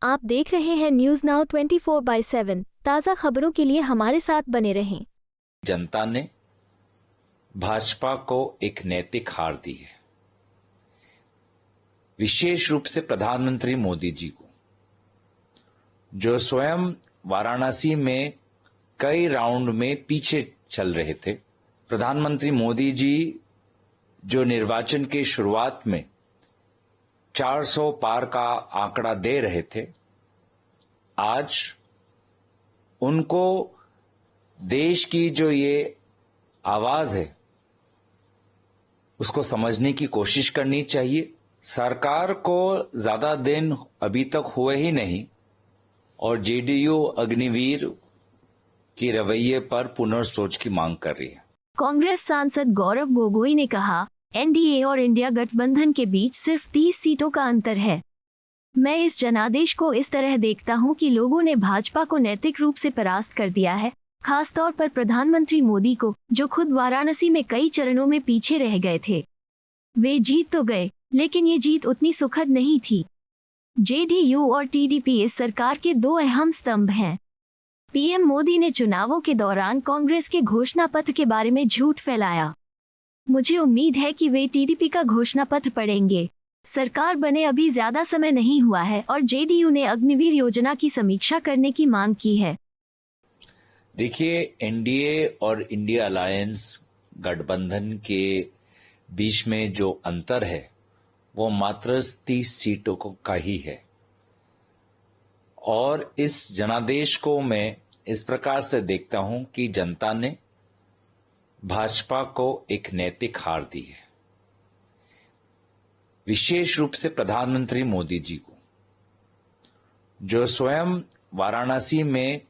आप देख रहे हैं न्यूज नाउ 24/7 ताज़ा खबरों के लिए हमारे साथ बने रहें। जनता ने भाजपा को एक नैतिक हार दी है, विशेष रूप से प्रधानमंत्री मोदी जी को, जो स्वयं वाराणसी में कई राउंड में पीछे चल रहे थे। प्रधानमंत्री मोदी जी जो निर्वाचन के शुरुआत में 400 पार का आंकड़ा दे रहे थे, आज उनको देश की जो ये आवाज है उसको समझने की कोशिश करनी चाहिए। सरकार को ज्यादा दिन अभी तक हुए ही नहीं और जेडीयू अग्निवीर के रवैये पर पुनर्सोच की मांग कर रही है। कांग्रेस सांसद गौरव गोगोई ने कहा, एनडीए और इंडिया गठबंधन के बीच सिर्फ 30 सीटों का अंतर है। मैं इस जनादेश को इस तरह देखता हूं कि लोगों ने भाजपा को नैतिक रूप से परास्त कर दिया है, खासतौर पर प्रधानमंत्री मोदी को, जो खुद वाराणसी में कई चरणों में पीछे रह गए थे। वे जीत तो गए, लेकिन ये जीत उतनी सुखद नहीं थी। जेडीयू और टीडीपी इस सरकार के दो अहम स्तंभ हैं। पीएम मोदी ने चुनावों के दौरान कांग्रेस के घोषणा पत्र के बारे में झूठ फैलाया। मुझे उम्मीद है कि वे टीडीपी का घोषणा पत्र पढ़ेंगे। सरकार बने अभी ज्यादा समय नहीं हुआ है और जेडीयू ने अग्निवीर योजना की समीक्षा करने की मांग की है। देखिए, एनडीए और इंडिया अलायंस गठबंधन के बीच में जो अंतर है वो मात्र 30 सीटों का ही है और इस जनादेश को मैं इस प्रकार से देखता हूं कि जनता ने भाजपा को एक नैतिक हार दी है, विशेष रूप से प्रधानमंत्री मोदी जी को, जो स्वयं वाराणसी में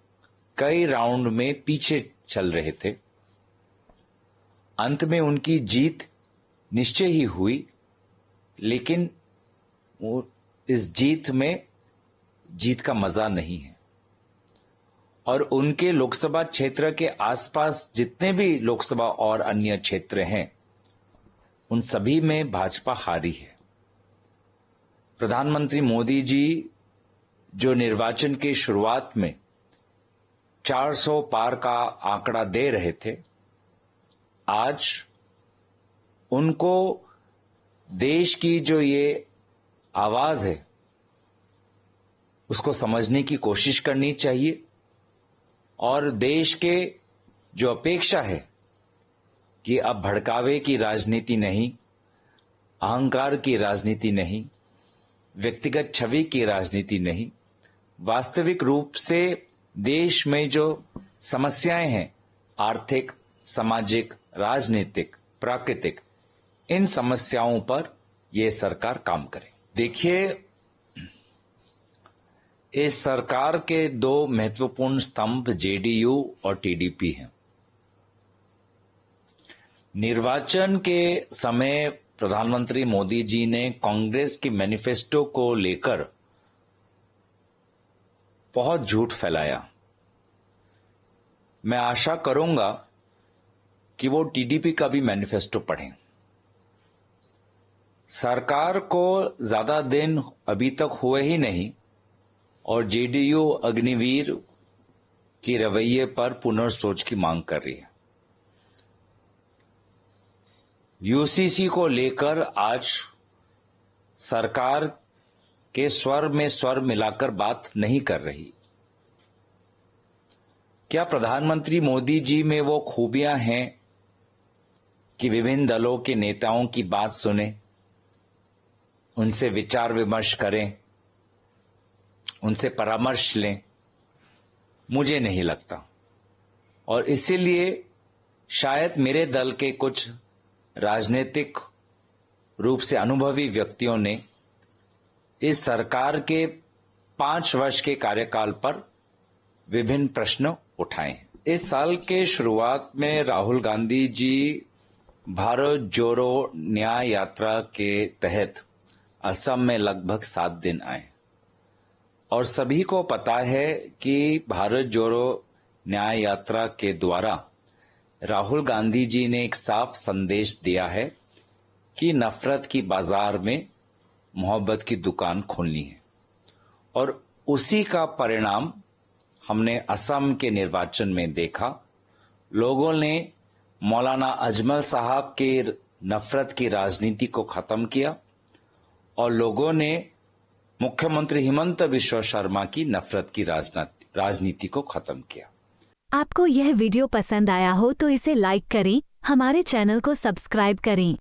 कई राउंड में पीछे चल रहे थे। अंत में उनकी जीत निश्चय ही हुई, लेकिन इस जीत का मजा नहीं है और उनके लोकसभा क्षेत्र के आसपास जितने भी लोकसभा और अन्य क्षेत्र हैं उन सभी में भाजपा हारी है। प्रधानमंत्री मोदी जी जो निर्वाचन के शुरुआत में 400 पार का आंकड़ा दे रहे थे, आज उनको देश की जो ये आवाज है उसको समझने की कोशिश करनी चाहिए और देश के जो अपेक्षा है कि अब भड़कावे की राजनीति नहीं, अहंकार की राजनीति नहीं, व्यक्तिगत छवि की राजनीति नहीं, वास्तविक रूप से देश में जो समस्याएं हैं, आर्थिक, सामाजिक, राजनीतिक, प्राकृतिक, इन समस्याओं पर यह सरकार काम करे। देखिए, इस सरकार के दो महत्वपूर्ण स्तंभ जेडीयू और टीडीपी हैं। निर्वाचन के समय प्रधानमंत्री मोदी जी ने कांग्रेस की मैनिफेस्टो को लेकर बहुत झूठ फैलाया। मैं आशा करूंगा कि वो टीडीपी का भी मैनिफेस्टो पढ़ें। सरकार को ज्यादा दिन अभी तक हुए ही नहीं और जेडीयू अग्निवीर के रवैये पर पुनर्सोच की मांग कर रही है। यूसीसी को लेकर आज सरकार के स्वर में स्वर मिलाकर बात नहीं कर रही। क्या प्रधानमंत्री मोदी जी में वो खूबियां हैं कि विभिन्न दलों के नेताओं की बात सुने, उनसे विचार विमर्श करें, उनसे परामर्श लें? मुझे नहीं लगता और इसीलिए शायद मेरे दल के कुछ राजनीतिक रूप से अनुभवी व्यक्तियों ने इस सरकार के 5 वर्ष के कार्यकाल पर विभिन्न प्रश्न उठाए हैं। इस साल के शुरुआत में राहुल गांधी जी भारत जोड़ो न्याय यात्रा के तहत असम में लगभग 7 दिन आए और सभी को पता है कि भारत जोड़ो न्याय यात्रा के द्वारा राहुल गांधी जी ने एक साफ संदेश दिया है कि नफरत की बाजार में मोहब्बत की दुकान खोलनी है और उसी का परिणाम हमने असम के निर्वाचन में देखा। लोगों ने मौलाना अजमल साहब के नफरत की राजनीति को खत्म किया और लोगों ने मुख्यमंत्री हिमंत बिश्व शर्मा की नफरत की राजनीति को खत्म किया। आपको यह वीडियो पसंद आया हो तो इसे लाइक करें, हमारे चैनल को सब्सक्राइब करें।